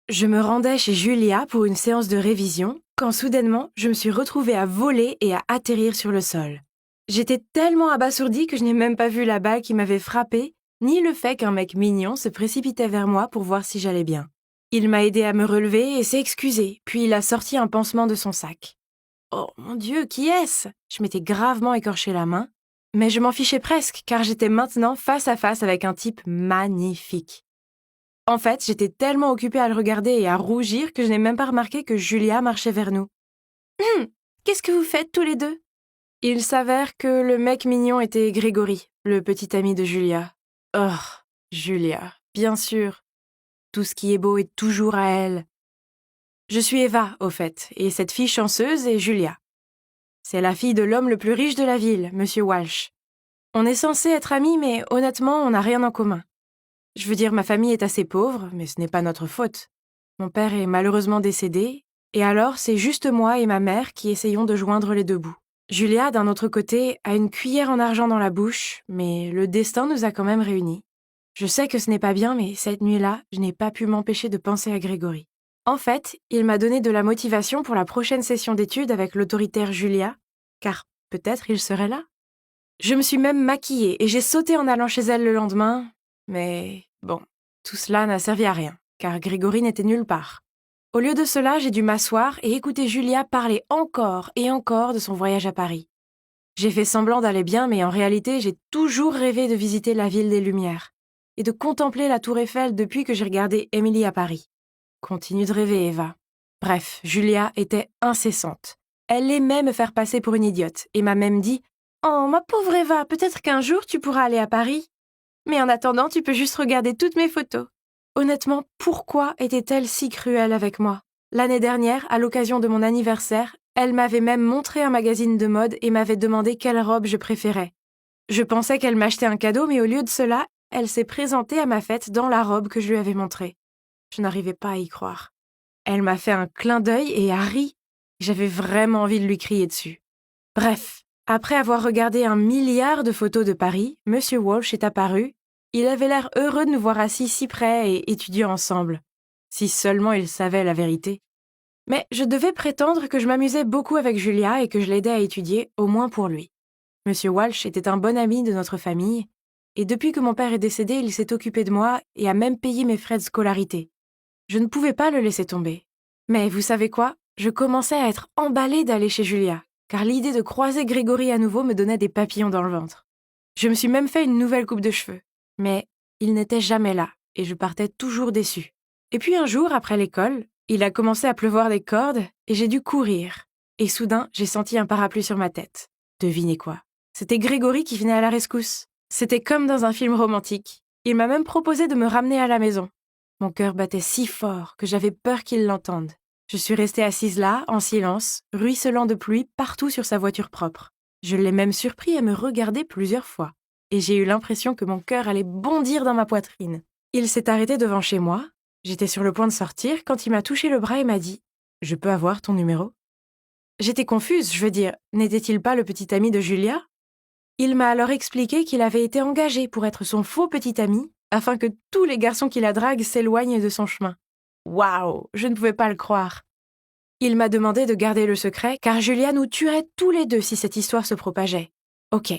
Je me rendais chez Julia pour une séance de révision quand soudainement je me suis retrouvée à voler et à atterrir sur le sol. J'étais tellement abasourdie que je n'ai même pas vu la balle qui m'avait frappée, ni le fait qu'un mec mignon se précipitait vers moi pour voir si j'allais bien. Il m'a aidé à me relever et s'est excusé, puis il a sorti un pansement de son sac. Oh mon Dieu, qui est-ce? Je m'étais gravement écorché la main, mais je m'en fichais presque car j'étais maintenant face à face avec un type magnifique. En fait, j'étais tellement occupée à le regarder et à rougir que je n'ai même pas remarqué que Julia marchait vers nous. Qu'est-ce que vous faites tous les deux? Il s'avère que le mec mignon était Grégory, le petit ami de Julia. Oh, Julia, bien sûr. Tout ce qui est beau est toujours à elle. Je suis Eva, au fait, et cette fille chanceuse est Julia. C'est la fille de l'homme le plus riche de la ville, Monsieur Walsh. On est censé être amis, mais honnêtement, on n'a rien en commun. Je veux dire, ma famille est assez pauvre, mais ce n'est pas notre faute. Mon père est malheureusement décédé, et alors c'est juste moi et ma mère qui essayons de joindre les deux bouts. Julia, d'un autre côté, a une cuillère en argent dans la bouche, mais le destin nous a quand même réunis. Je sais que ce n'est pas bien, mais cette nuit-là, je n'ai pas pu m'empêcher de penser à Grégory. En fait, il m'a donné de la motivation pour la prochaine session d'études avec l'autoritaire Julia, car peut-être il serait là. Je me suis même maquillée et j'ai sauté en allant chez elle le lendemain, mais bon, tout cela n'a servi à rien, car Grégory n'était nulle part. Au lieu de cela, j'ai dû m'asseoir et écouter Julia parler encore et encore de son voyage à Paris. J'ai fait semblant d'aller bien, mais en réalité, j'ai toujours rêvé de visiter la ville des Lumières et de contempler la tour Eiffel depuis que j'ai regardé Émilie à Paris. Continue de rêver, Eva. Bref, Julia était incessante. Elle aimait me faire passer pour une idiote et m'a même dit « Oh, ma pauvre Eva, peut-être qu'un jour tu pourras aller à Paris. Mais en attendant, tu peux juste regarder toutes mes photos. » Honnêtement, pourquoi était-elle si cruelle avec moi? L'année dernière, à l'occasion de mon anniversaire, elle m'avait même montré un magazine de mode et m'avait demandé quelle robe je préférais. Je pensais qu'elle m'achetait un cadeau, mais au lieu de cela, elle s'est présentée à ma fête dans la robe que je lui avais montrée. Je n'arrivais pas à y croire. Elle m'a fait un clin d'œil et a ri. J'avais vraiment envie de lui crier dessus. Bref, après avoir regardé 1 milliard de photos de Paris, Monsieur Walsh est apparu. Il avait l'air heureux de nous voir assis si près et étudiant ensemble. Si seulement il savait la vérité. Mais je devais prétendre que je m'amusais beaucoup avec Julia et que je l'aidais à étudier, au moins pour lui. Monsieur Walsh était un bon ami de notre famille, et depuis que mon père est décédé, il s'est occupé de moi et a même payé mes frais de scolarité. Je ne pouvais pas le laisser tomber. Mais vous savez quoi? Je commençais à être emballée d'aller chez Julia, car l'idée de croiser Grégory à nouveau me donnait des papillons dans le ventre. Je me suis même fait une nouvelle coupe de cheveux. Mais il n'était jamais là, et je partais toujours déçue. Et puis un jour, après l'école, il a commencé à pleuvoir des cordes, et j'ai dû courir. Et soudain, j'ai senti un parapluie sur ma tête. Devinez quoi? C'était Grégory qui venait à la rescousse. C'était comme dans un film romantique. Il m'a même proposé de me ramener à la maison. Mon cœur battait si fort que j'avais peur qu'il l'entende. Je suis restée assise là, en silence, ruisselant de pluie partout sur sa voiture propre. Je l'ai même surpris à me regarder plusieurs fois. Et j'ai eu l'impression que mon cœur allait bondir dans ma poitrine. Il s'est arrêté devant chez moi. J'étais sur le point de sortir quand il m'a touché le bras et m'a dit « Je peux avoir ton numéro ?» J'étais confuse, je veux dire, n'était-il pas le petit ami de Julia? Il m'a alors expliqué qu'il avait été engagé pour être son faux petit ami afin que tous les garçons qui la draguent s'éloignent de son chemin. Waouh, je ne pouvais pas le croire. Il m'a demandé de garder le secret car Julia nous tuerait tous les deux si cette histoire se propageait. Ok,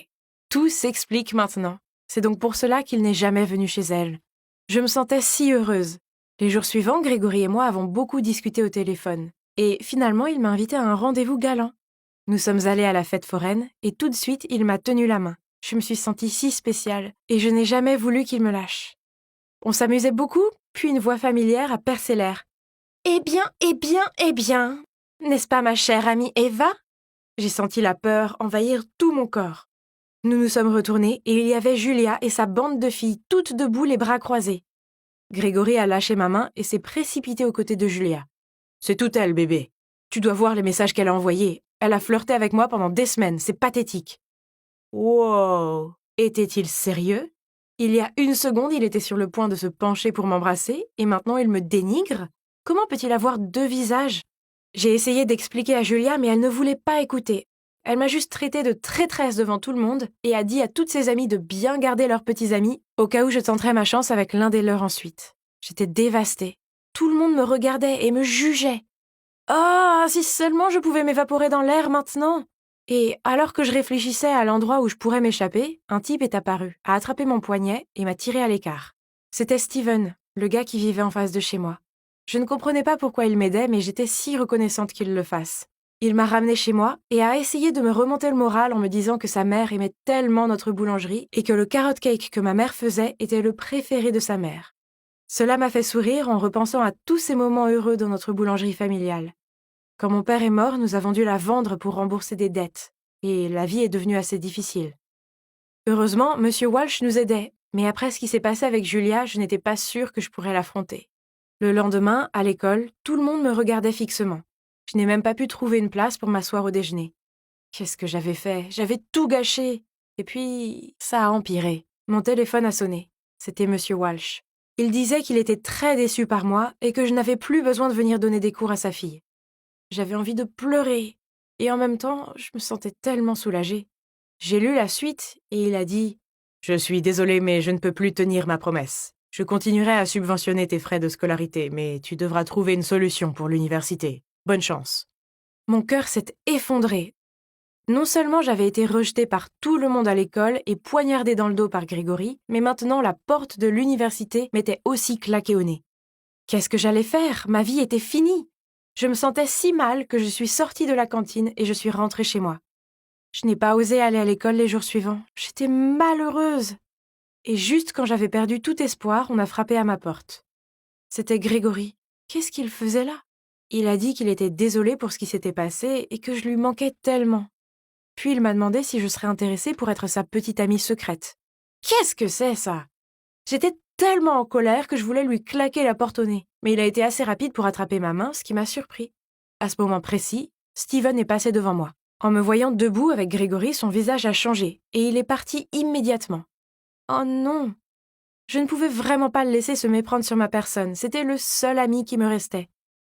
tout s'explique maintenant. C'est donc pour cela qu'il n'est jamais venu chez elle. Je me sentais si heureuse. Les jours suivants, Grégory et moi avons beaucoup discuté au téléphone. Et finalement, il m'a invité à un rendez-vous galant. Nous sommes allés à la fête foraine et tout de suite, il m'a tenu la main. Je me suis sentie si spéciale et je n'ai jamais voulu qu'il me lâche. On s'amusait beaucoup, puis une voix familière a percé l'air. « Eh bien, eh bien, eh bien, n'est-ce pas ma chère amie Eva ?» J'ai senti la peur envahir tout mon corps. Nous nous sommes retournés et il y avait Julia et sa bande de filles toutes debout les bras croisés. Grégory a lâché ma main et s'est précipité aux côtés de Julia. « C'est tout elle, bébé. Tu dois voir les messages qu'elle a envoyés. Elle a flirté avec moi pendant des semaines, c'est pathétique. » Wow! Était-il sérieux? Il y a une seconde, il était sur le point de se pencher pour m'embrasser, et maintenant il me dénigre? Comment peut-il avoir deux visages? J'ai essayé d'expliquer à Julia, mais elle ne voulait pas écouter. Elle m'a juste traitée de traîtresse devant tout le monde et a dit à toutes ses amies de bien garder leurs petits amis au cas où je tenterais ma chance avec l'un des leurs ensuite. J'étais dévastée. tout le monde me regardait et me jugeait. Ah, si seulement je pouvais m'évaporer dans l'air maintenant! Et alors que je réfléchissais à l'endroit où je pourrais m'échapper, un type est apparu, a attrapé mon poignet et m'a tiré à l'écart. C'était Steven, le gars qui vivait en face de chez moi. Je ne comprenais pas pourquoi il m'aidait, mais j'étais si reconnaissante qu'il le fasse. Il m'a ramené chez moi et a essayé de me remonter le moral en me disant que sa mère aimait tellement notre boulangerie et que le carrot cake que ma mère faisait était le préféré de sa mère. Cela m'a fait sourire en repensant à tous ces moments heureux dans notre boulangerie familiale. Quand mon père est mort, nous avons dû la vendre pour rembourser des dettes, et la vie est devenue assez difficile. Heureusement, Monsieur Walsh nous aidait, mais après ce qui s'est passé avec Julia, je n'étais pas sûre que je pourrais l'affronter. Le lendemain, à l'école, tout le monde me regardait fixement. Je n'ai même pas pu trouver une place pour m'asseoir au déjeuner. Qu'est-ce que j'avais fait? J'avais tout gâché. Et puis, ça a empiré. Mon téléphone a sonné. C'était Monsieur Walsh. Il disait qu'il était très déçu par moi et que je n'avais plus besoin de venir donner des cours à sa fille. J'avais envie de pleurer. Et en même temps, je me sentais tellement soulagée. J'ai lu la suite et il a dit « Je suis désolé, mais je ne peux plus tenir ma promesse. Je continuerai à subventionner tes frais de scolarité, mais tu devras trouver une solution pour l'université. Bonne chance. » Mon cœur s'est effondré. Non seulement j'avais été rejetée par tout le monde à l'école et poignardée dans le dos par Grégory, mais maintenant la porte de l'université m'était aussi claquée au nez. Qu'est-ce que j'allais faire? Ma vie était finie. Je me sentais si mal que je suis sortie de la cantine et je suis rentrée chez moi. Je n'ai pas osé aller à l'école les jours suivants. J'étais malheureuse. Et juste quand j'avais perdu tout espoir, on a frappé à ma porte. C'était Grégory. Qu'est-ce qu'il faisait là? Il a dit qu'il était désolé pour ce qui s'était passé et que je lui manquais tellement. Puis il m'a demandé si je serais intéressée pour être sa petite amie secrète. Qu'est-ce que c'est ça? J'étais tellement en colère que je voulais lui claquer la porte au nez, mais il a été assez rapide pour attraper ma main, ce qui m'a surpris. À ce moment précis, Steven est passé devant moi. En me voyant debout avec Grégory, son visage a changé et il est parti immédiatement. Oh non! Je ne pouvais vraiment pas le laisser se méprendre sur ma personne, c'était le seul ami qui me restait.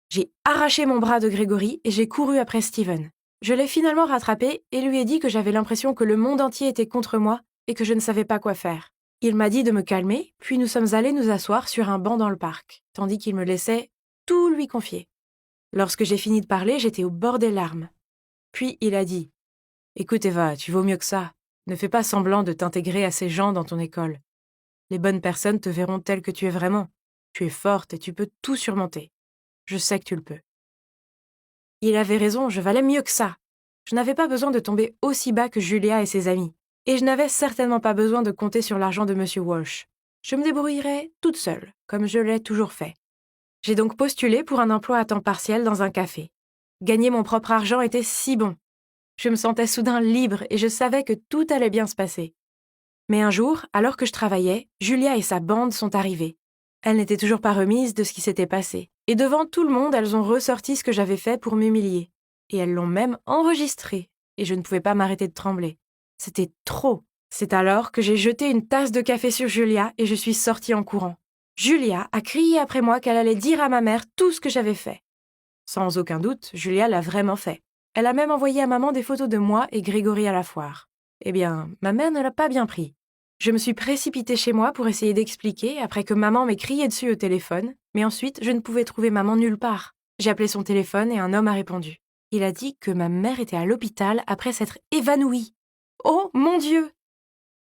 J'ai arraché mon bras de Grégory et j'ai couru après Steven. Je l'ai finalement rattrapé et lui ai dit que j'avais l'impression que le monde entier était contre moi et que je ne savais pas quoi faire. Il m'a dit de me calmer, puis nous sommes allés nous asseoir sur un banc dans le parc, tandis qu'il me laissait tout lui confier. Lorsque j'ai fini de parler, j'étais au bord des larmes. Puis il a dit « Écoute Eva, tu vaux mieux que ça. Ne fais pas semblant de t'intégrer à ces gens dans ton école. Les bonnes personnes te verront telle que tu es vraiment. Tu es forte et tu peux tout surmonter. Je sais que tu le peux. » Il avait raison, je valais mieux que ça. Je n'avais pas besoin de tomber aussi bas que Julia et ses amis. Et je n'avais certainement pas besoin de compter sur l'argent de Monsieur Walsh. Je me débrouillerais toute seule, comme je l'ai toujours fait. J'ai donc postulé pour un emploi à temps partiel dans un café. Gagner mon propre argent était si bon. Je me sentais soudain libre et je savais que tout allait bien se passer. Mais un jour, alors que je travaillais, Julia et sa bande sont arrivées. Elles n'étaient toujours pas remises de ce qui s'était passé. Et devant tout le monde, elles ont ressorti ce que j'avais fait pour m'humilier. Et elles l'ont même enregistré. Et je ne pouvais pas m'arrêter de trembler. C'était trop. C'est alors que j'ai jeté une tasse de café sur Julia et je suis sortie en courant. Julia a crié après moi qu'elle allait dire à ma mère tout ce que j'avais fait. Sans aucun doute, Julia l'a vraiment fait. Elle a même envoyé à maman des photos de moi et Grégory à la foire. Eh bien, ma mère ne l'a pas bien pris. Je me suis précipitée chez moi pour essayer d'expliquer après que maman m'ait crié dessus au téléphone, mais ensuite je ne pouvais trouver maman nulle part. J'ai appelé son téléphone et un homme a répondu. Il a dit que ma mère était à l'hôpital après s'être évanouie. Oh mon Dieu!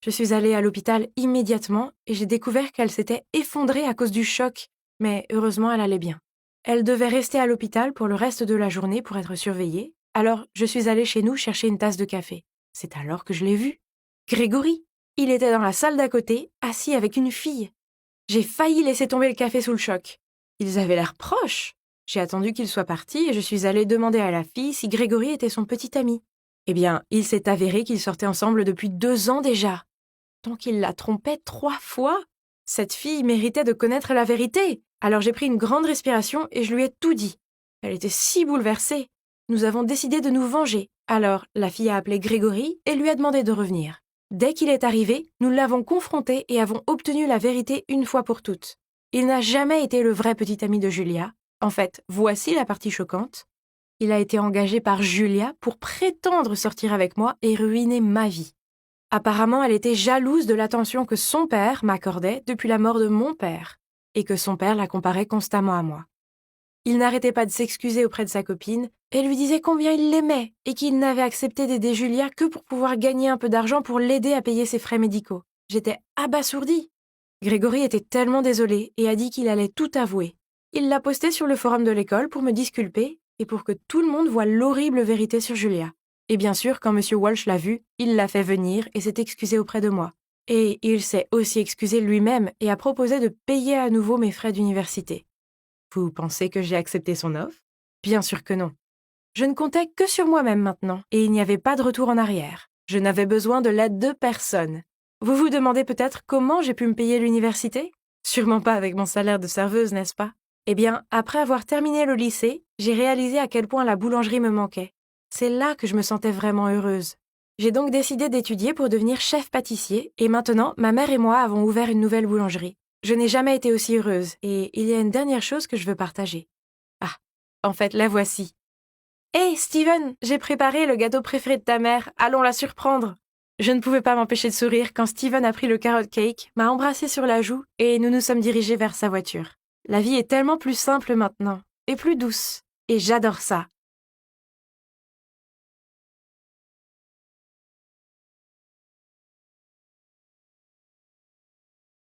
Je suis allée à l'hôpital immédiatement et j'ai découvert qu'elle s'était effondrée à cause du choc, mais heureusement elle allait bien. Elle devait rester à l'hôpital pour le reste de la journée pour être surveillée, alors je suis allée chez nous chercher une tasse de café. C'est alors que je l'ai vu. Grégory! Il était dans la salle d'à côté, assis avec une fille. J'ai failli laisser tomber le café sous le choc. Ils avaient l'air proches. J'ai attendu qu'il soit parti et je suis allée demander à la fille si Grégory était son petit ami. Eh bien, il s'est avéré qu'ils sortaient ensemble depuis 2 ans déjà. Donc il la trompait 3 fois. Cette fille méritait de connaître la vérité. Alors j'ai pris une grande respiration et je lui ai tout dit. Elle était si bouleversée. Nous avons décidé de nous venger. Alors la fille a appelé Grégory et lui a demandé de revenir. Dès qu'il est arrivé, nous l'avons confronté et avons obtenu la vérité une fois pour toutes. Il n'a jamais été le vrai petit ami de Julia. En fait, voici la partie choquante. Il a été engagé par Julia pour prétendre sortir avec moi et ruiner ma vie. Apparemment, elle était jalouse de l'attention que son père m'accordait depuis la mort de mon père, et que son père la comparait constamment à moi. Il n'arrêtait pas de s'excuser auprès de sa copine et lui disait combien il l'aimait et qu'il n'avait accepté d'aider Julia que pour pouvoir gagner un peu d'argent pour l'aider à payer ses frais médicaux. J'étais abasourdie. Grégory était tellement désolé et a dit qu'il allait tout avouer. Il l'a posté sur le forum de l'école pour me disculper et pour que tout le monde voie l'horrible vérité sur Julia. Et bien sûr, quand M. Walsh l'a vu, il l'a fait venir et s'est excusé auprès de moi. Et il s'est aussi excusé lui-même et a proposé de payer à nouveau mes frais d'université. Vous pensez que j'ai accepté son offre? Bien sûr que non. Je ne comptais que sur moi-même maintenant, et il n'y avait pas de retour en arrière. Je n'avais besoin de l'aide de personne. Vous vous demandez peut-être comment j'ai pu me payer l'université? Sûrement pas avec mon salaire de serveuse, n'est-ce pas? Eh bien, après avoir terminé le lycée, j'ai réalisé à quel point la boulangerie me manquait. C'est là que je me sentais vraiment heureuse. J'ai donc décidé d'étudier pour devenir chef pâtissier, et maintenant, ma mère et moi avons ouvert une nouvelle boulangerie. Je n'ai jamais été aussi heureuse, et il y a une dernière chose que je veux partager. Ah, en fait, la voici. Hey, Steven, j'ai préparé le gâteau préféré de ta mère, allons la surprendre. Je ne pouvais pas m'empêcher de sourire quand Steven a pris le carrot cake, m'a embrassé sur la joue, et nous nous sommes dirigés vers sa voiture. La vie est tellement plus simple maintenant, et plus douce, et j'adore ça.